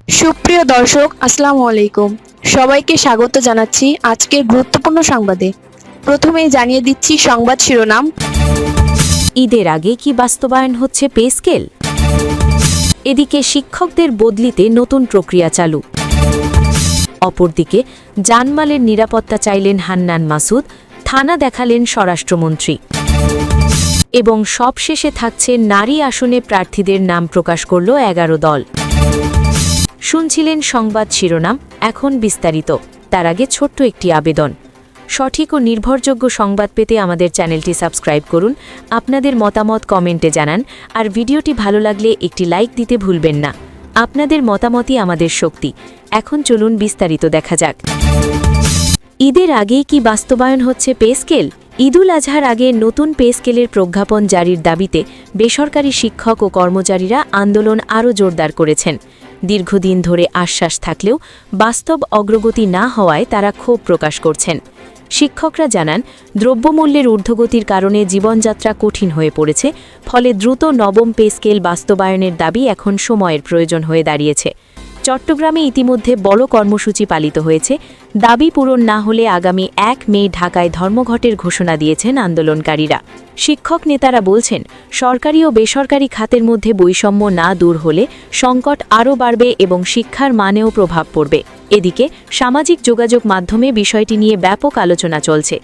সুপ্রিয় দর্শক, আসসালামু আলাইকুম। সবাইকে স্বাগত জানাচ্ছি আজকের গুরুত্বপূর্ণ সংবাদে। প্রথমেই জানিয়ে দিচ্ছি সংবাদ শিরোনাম। ঈদের আগে কি বাস্তবায়ন হচ্ছে পে স্কেল? এদিকে শিক্ষকদের বদলিতে নতুন প্রক্রিয়া চালু। অপরদিকে জানমালের নিরাপত্তা চাইলেন হান্নান মাসুদ, থানা দেখালেন স্বরাষ্ট্রমন্ত্রী। এবং সবশেষে থাকছে নারী আসনে প্রার্থীদের নাম প্রকাশ করল 11 দল। শুনছিলেন সংবাদ শিরোনাম, এখন বিস্তারিত। তার আগে ছোট্ট একটি আবেদন। সঠিক ও নির্ভরযোগ্য সংবাদ পেতে আমাদের চ্যানেলটি সাবস্ক্রাইব করুন, আপনাদের মতামত কমেন্টে জানান, আর ভিডিওটি ভালো লাগলে একটি লাইক দিতে ভুলবেন না। আপনাদের মতামতই আমাদের শক্তি। এখন চলুন বিস্তারিত দেখা যাক। ঈদের আগেই কি বাস্তবায়ন হচ্ছে পে স্কেল? ঈদুল আজহার আগে নতুন পে স্কেলের প্রজ্ঞাপন জারির দাবিতে বেসরকারি শিক্ষক ও কর্মচারীরা আন্দোলন আরও জোরদার করেছেন। দীর্ঘদিন ধরে আশ্বাস থাকলেও বাস্তব অগ্রগতি না হওয়ায় তারা ক্ষোভ প্রকাশ করছেন। শিক্ষকরা জানান, দ্রব্যমূল্যের ঊর্ধ্বগতির কারণে জীবনযাত্রা কঠিন হয়ে পড়েছে, ফলে দ্রুত নবম পে স্কেল বাস্তবায়নের দাবি এখন সময়ের প্রয়োজন হয়ে দাঁড়িয়েছে। চট্টগ্রামে ইতিমধ্যে বড় কর্মসূচি পালিত হয়েছে। দাবি পূরণ না হলে আগামী 1 মে ঢাকায় ধর্মঘটের ঘোষণা দিয়েছেন আন্দোলনকারীরা। শিক্ষক নেতারা বলছেন, সরকারি ও বেসরকারি খাতের মধ্যে বৈষম্য না দূর হলে সংকট আরও বাড়বে এবং শিক্ষার মানেও প্রভাব পড়বে। এদিকে সামাজিক যোগাযোগ মাধ্যমে বিষয়টি নিয়ে ব্যাপক আলোচনা চলছে।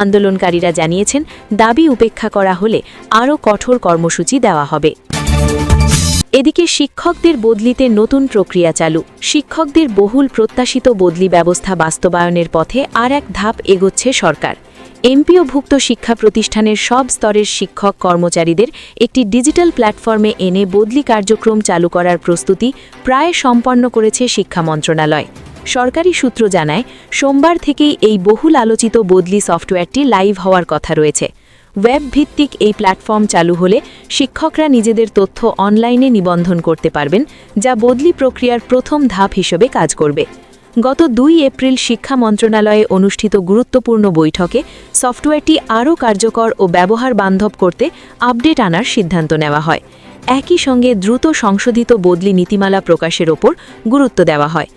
আন্দোলনকারীরা জানিয়েছেন, দাবি উপেক্ষা করা হলে আরও কঠোর কর্মসূচি দেওয়া হবে। এদিকে শিক্ষকদের বদলিতে নতুন প্রক্রিয়া চালু। শিক্ষকদের বহুল প্রত্যাশিত বদলি ব্যবস্থা বাস্তবায়নের পথে আর এক ধাপ এগোচ্ছে সরকার। এমপিওভুক্ত শিক্ষা প্রতিষ্ঠানের সব স্তরের শিক্ষক কর্মচারীদের একটি ডিজিটাল প্ল্যাটফর্মে এনে বদলি কার্যক্রম চালু করার প্রস্তুতি প্রায় সম্পন্ন করেছে শিক্ষা মন্ত্রণালয়। সরকারি সূত্র জানায়, সোমবার থেকেই এই বহুল আলোচিত বদলি সফটওয়্যারটি লাইভ হওয়ার কথা রয়েছে। ওয়েব ভিত্তিক এই প্ল্যাটফর্ম চালু হলে শিক্ষকরা নিজেদের তথ্য অনলাইনে নিবন্ধন করতে পারবেন, যা বদলি প্রক্রিয়ার প্রথম ধাপ হিসেবে কাজ করবে। গত 2 এপ্রিল শিক্ষা মন্ত্রণালয়ে অনুষ্ঠিত গুরুত্বপূর্ণ বৈঠকে সফটওয়্যারটি আরও কার্যকর ও ব্যবহার বান্ধব করতে আপডেট আনার সিদ্ধান্ত নেওয়া হয়। একই সঙ্গে দ্রুত সংশোধিত বদলি নীতিমালা প্রকাশের ওপর গুরুত্ব দেওয়া হয়।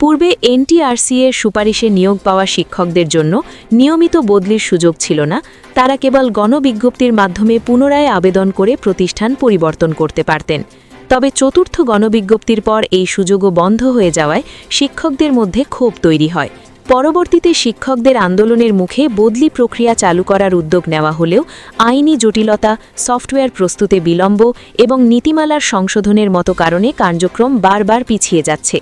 পূর্বে এনটিআরসি এর সুপারিশে নিয়োগ পাওয়া শিক্ষকদের জন্য নিয়মিত বদলির সুযোগ ছিল না, তারা কেবল গণবিজ্ঞপ্তির মাধ্যমে পুনরায় আবেদন করে প্রতিষ্ঠান পরিবর্তন করতে পারতেন। তবে চতুর্থ গণবিজ্ঞপ্তির পর এই সুযোগও বন্ধ হয়ে যাওয়ায় শিক্ষকদের মধ্যে ক্ষোভ তৈরি হয়। পরবর্তীতে শিক্ষকদের আন্দোলনের মুখে বদলি প্রক্রিয়া চালু করার উদ্যোগ নেওয়া হলেও আইনি জটিলতা, সফটওয়্যার প্রস্তুতে বিলম্ব এবং নীতিমালার সংশোধনের মতো কারণে কার্যক্রম বারবার পিছিয়ে যাচ্ছে।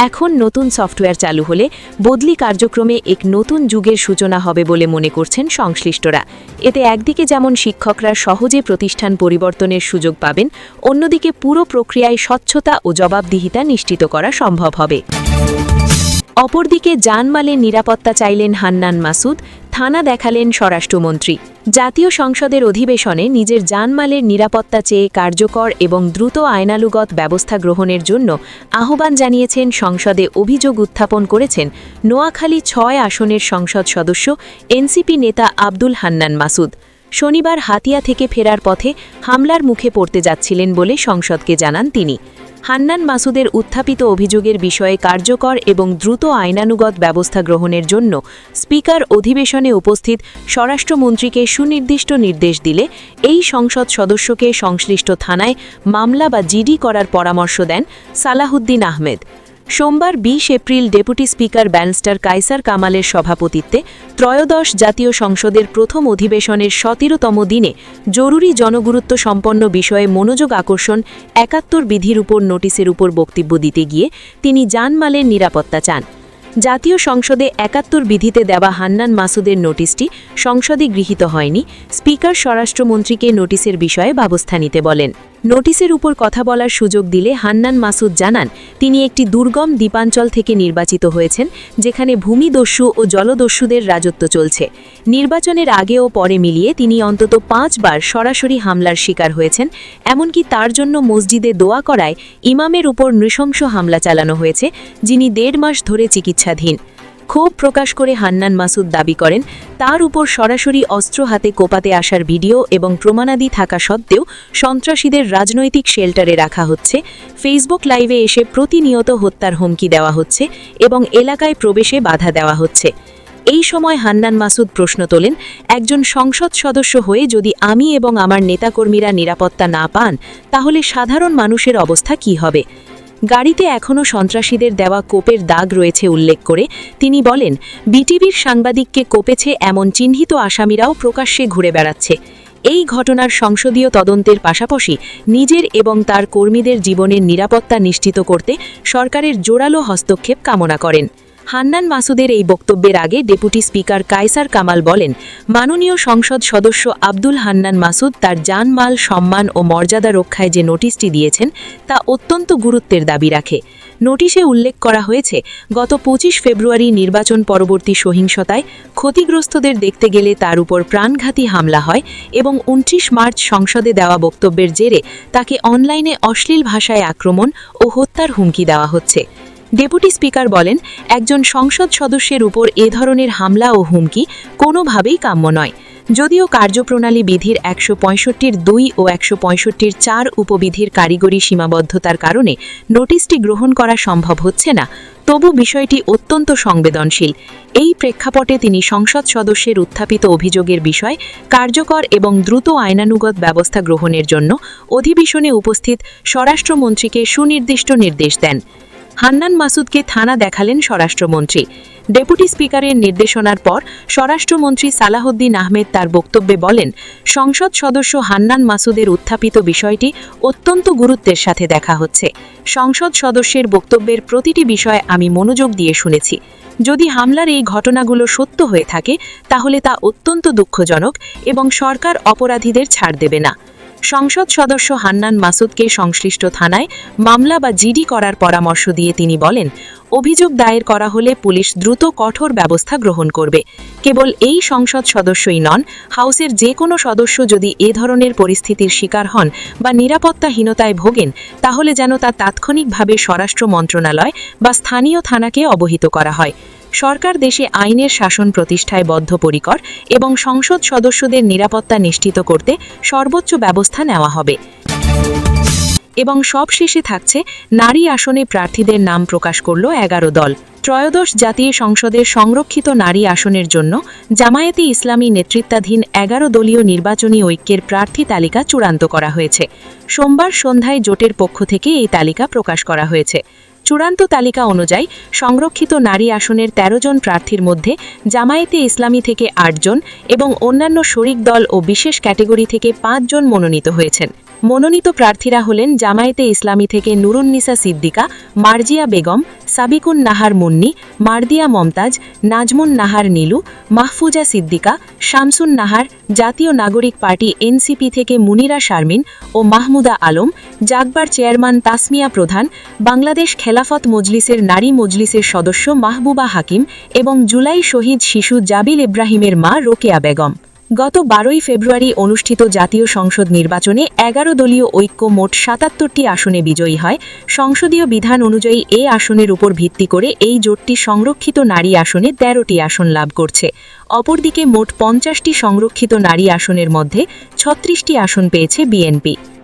এখন নতুন সফটওয়্যার চালু হলে বদলি কার্যক্রমে এক নতুন যুগের সূচনা হবে বলে মনে করছেন সংশ্লিষ্টরা। এতে একদিকে যেমন শিক্ষকরা সহজে প্রতিষ্ঠান পরিবর্তনের সুযোগ পাবেন, অন্যদিকে পুরো প্রক্রিয়ায় স্বচ্ছতা ও জবাবদিহিতা নিশ্চিত করা সম্ভব হবে। অপরদিকে জানমালের নিরাপত্তা চাইলেন হান্নান মাসুদ, থানা দেখালেন স্বরাষ্ট্রমন্ত্রী। জাতীয় সংসদের অধিবেশনে নিজের জানমালের নিরাপত্তা চেয়ে কার্যকর এবং দ্রুত আইনানুগত ব্যবস্থা গ্রহণের জন্য আহ্বান জানিয়েছেন। সংসদে অভিযোগ উত্থাপন করেছেন নোয়াখালী 6 আসনের সংসদ সদস্য এনসিপি নেতা আব্দুল হান্নান মাসুদ। শনিবার হাতিয়া থেকে ফেরার পথে হামলার মুখে পড়তে যাচ্ছিলেন বলে সংসদকে জানান তিনি। হান্নান মাসুদের উত্থাপিত অভিযোগের বিষয়ে কার্যকর এবং দ্রুত আইনানুগত ব্যবস্থা গ্রহণের জন্য স্পিকার অধিবেশনে উপস্থিত স্বরাষ্ট্রমন্ত্রীকে সুনির্দিষ্ট নির্দেশ দিলে এই সংসদ সদস্যকে সংশ্লিষ্ট থানায় মামলা বা জিডি করার পরামর্শ দেন সালাহুদ্দিন আহমেদ। সোমবার 20 April deputy speaker barrister Kaiser কামালের সভাপতিত্বে ত্রয়োদশ জাতীয় সংসদের প্রথম অধিবেশনের 17তম দিনে জরুরি জনগুরুত্ব সম্পন্ন বিষয়ে মনোযোগ আকর্ষণ 71 বিধির উপর নোটিশের উপর বক্তব্য দিতে গিয়ে তিনি জানমালের নিরাপত্তা চান। জাতীয় সংসদে 71 বিধিতে দেওয়া হান্নান মাসুদের নোটিশটি সংসদে গৃহীত হয়নি। স্পিকার স্বরাষ্ট্রমন্ত্রীকে নোটিশের বিষয়ে ব্যবস্থা নিতে বলেন। নোটিশের উপর কথা বলার সুযোগ দিলে হান্নান মাসুদ জানান, তিনি একটি দুর্গম দ্বীপাঞ্চল থেকে নির্বাচিত হয়েছেন, যেখানে ভূমিদস্যু ও জলদস্যুদের রাজত্ব চলছে। নির্বাচনের আগে ও পরে মিলিয়ে তিনি অন্তত 5 বার সরাসরি হামলার শিকার হয়েছেন, এমনকি তার জন্য মসজিদে দোয়া করায় ইমামের উপর নৃশংস হামলা চালানো হয়েছে, যিনি 1.5 মাস ধরে চিকিৎসাধীন। ক্ষোভ প্রকাশ করে হান্নান মাসুদ দাবি করেন তার উপর সরাসরি অস্ত্র হাতে কোপাতে আসার ভিডিও এবং প্রমাণাদি থাকা সত্ত্বেও সন্ত্রাসীদের রাজনৈতিক শেল্টারে রাখা হচ্ছে, ফেসবুক লাইভে এসে প্রতিনিয়ত হত্যার হুমকি দেওয়া হচ্ছে এবং এলাকায় প্রবেশে বাধা দেওয়া হচ্ছে। এই সময় হান্নান মাসুদ প্রশ্ন তোলেন, একজন সংসদ সদস্য হয়ে যদি আমি এবং আমার নেতাকর্মীরা নিরাপত্তা না পান তাহলে সাধারণ মানুষের অবস্থা কী হবে? গাড়িতে এখনও সন্ত্রাসীদের দেওয়া কোপের দাগ রয়েছে উল্লেখ করে তিনি বলেন, বিটিভির সাংবাদিককে কোপেছে এমন চিহ্নিত আসামিরাও প্রকাশ্যে ঘুরে বেড়াচ্ছে। এই ঘটনার সংসদীয় তদন্তের পাশাপাশি নিজের এবং তার কর্মীদের জীবনের নিরাপত্তা নিশ্চিত করতে সরকারের জোরালো হস্তক্ষেপ কামনা করেন। হান্নান মাসুদের এই বক্তব্যের আগে ডেপুটি স্পিকার কায়সার কামাল বলেন, মাননীয় সংসদ সদস্য আব্দুল হান্নান মাসুদ তার জানমাল, সম্মান ও মর্যাদা রক্ষায় যে নোটিশটি দিয়েছেন তা অত্যন্ত গুরুত্বের দাবি রাখে। নোটিশে উল্লেখ করা হয়েছে, গত 25 ফেব্রুয়ারি নির্বাচন পরবর্তী সহিংসতায় ক্ষতিগ্রস্তদের দেখতে গেলে তার উপর প্রাণঘাতী হামলা হয় এবং 29 মার্চ সংসদে দেওয়া বক্তব্যের জেরে তাকে অনলাইনে অশ্লীল ভাষায় আক্রমণ ও হত্যার হুমকি দেওয়া হচ্ছে। ডেপুটি স্পিকার বলেন, একজন সংসদ সদস্যের উপর এ ধরনের হামলা ও হুমকি কোনোভাবেই কাম্য নয়। যদিও কার্যপ্রণালী বিধির 165-2 ও 165-4 উপবিধির কারিগরি সীমাবদ্ধতার কারণে নোটিশটি গ্রহণ করা সম্ভব হচ্ছে না, তবু বিষয়টি অত্যন্ত সংবেদনশীল। এই প্রেক্ষাপটে তিনি সংসদ সদস্যের উত্থাপিত অভিযোগের বিষয় কার্যকর এবং দ্রুত আইনানুগত ব্যবস্থা গ্রহণের জন্য অধিবেশনে উপস্থিত স্বরাষ্ট্রমন্ত্রীকে সুনির্দিষ্ট নির্দেশ দেন। হান্নান মাসুদকে থানা দেখালেন স্বরাষ্ট্রমন্ত্রী। ডেপুটি স্পিকারের নির্দেশনার পর স্বরাষ্ট্রমন্ত্রী সালাহউদ্দিন আহমেদ তার বক্তব্যে বলেন, সংসদ সদস্য হান্নান মাসুদের উত্থাপিত বিষয়টি অত্যন্ত গুরুত্বের সাথে দেখা হচ্ছে। সংসদ সদস্যের বক্তব্যের প্রতিটি বিষয় আমি মনোযোগ দিয়ে শুনেছি। যদি হামলার এই ঘটনাগুলো সত্য হয়ে থাকে তাহলে তা অত্যন্ত দুঃখজনক এবং সরকার অপরাধীদের ছাড় দেবে না। সংসদ সদস্য হান্নান মাসুদকে সংশ্লিষ্ট থানায় মামলা বা জিডি করার পরামর্শ দিয়ে তিনি বলেন, অভিযোগ দায়ের করা হলে পুলিশ দ্রুত কঠোর ব্যবস্থা গ্রহণ করবে। কেবল এই সংসদ সদস্যই নন, হাউসের যে কোনো সদস্য যদি এ ধরনের পরিস্থিতির শিকার হন বা নিরাপত্তাহীনতায় ভোগেন তাহলে যেন তা তাৎক্ষণিকভাবে স্বরাষ্ট্র মন্ত্রণালয় বা স্থানীয় থানাকে অবহিত করা হয়। সরকার দেশে আইনের শাসন প্রতিষ্ঠায় বদ্ধপরিকর এবং সংসদ সদস্যদের নিরাপত্তা নিশ্চিত করতে সর্বোচ্চ ব্যবস্থা নেওয়া হবে। এবং সবশেষে থাকছে, নারী আসনে প্রার্থীদের নাম প্রকাশ করল 11 দল। ত্রয়োদশ জাতীয় সংসদের সংরক্ষিত নারী আসনের জন্য জামায়াতে ইসলামী নেতৃত্বাধীন 11 দলীয় নির্বাচনী ঐক্যের প্রার্থী তালিকা চূড়ান্ত করা হয়েছে। সোমবার সন্ধ্যায় জোটের পক্ষ থেকে এই তালিকা প্রকাশ করা হয়েছে। চূড়ান্ত তালিকা অনুযায়ী সংরক্ষিত নারী আসনের 13 জন প্রার্থীর মধ্যে জামায়াতে ইসলামী থেকে 8 জন এবং অন্যান্য শরিক দল ও বিশেষ ক্যাটেগরি থেকে 5 জন মনোনীত হয়েছেন। মনোনীত প্রার্থীরা হলেন জামায়াতে ইসলামী থেকে নুরুন্নিসা সিদ্দিকা, মার্জিয়া বেগম, সাবিকুন নাহার মুন্নি, মার্দিয়া মমতাজ, নাজমুন নাহার নীলু, মাহফুজা সিদ্দিকা, শামসুন নাহার, জাতীয় নাগরিক পার্টি এনসিপি থেকে মুনিরা শারমিন ও মাহমুদা আলম, জাগবার চেয়ারম্যান তাসমিয়া প্রধান, বাংলাদেশ খেলাফত মজলিসের নারী মজলিসের সদস্য মাহবুবা হাকিম এবং জুলাই শহীদ শিশু জাবিল ইব্রাহিমের মা রোকেয়া বেগম। গত 12 ফেব্রুয়ারি অনুষ্ঠিত জাতীয় সংসদ নির্বাচনে 11 দলীয় ঐক্য মোট 77টি আসনে বিজয়ী হয়। সংসদীয় বিধান অনুযায়ী এই আসনের উপর ভিত্তি করে এই জোটটি সংরক্ষিত নারী আসনে 13টি আসন লাভ করছে। অপরদিকে মোট 50টি সংরক্ষিত নারী আসনের মধ্যে 36টি আসন পেয়েছে বিএনপি।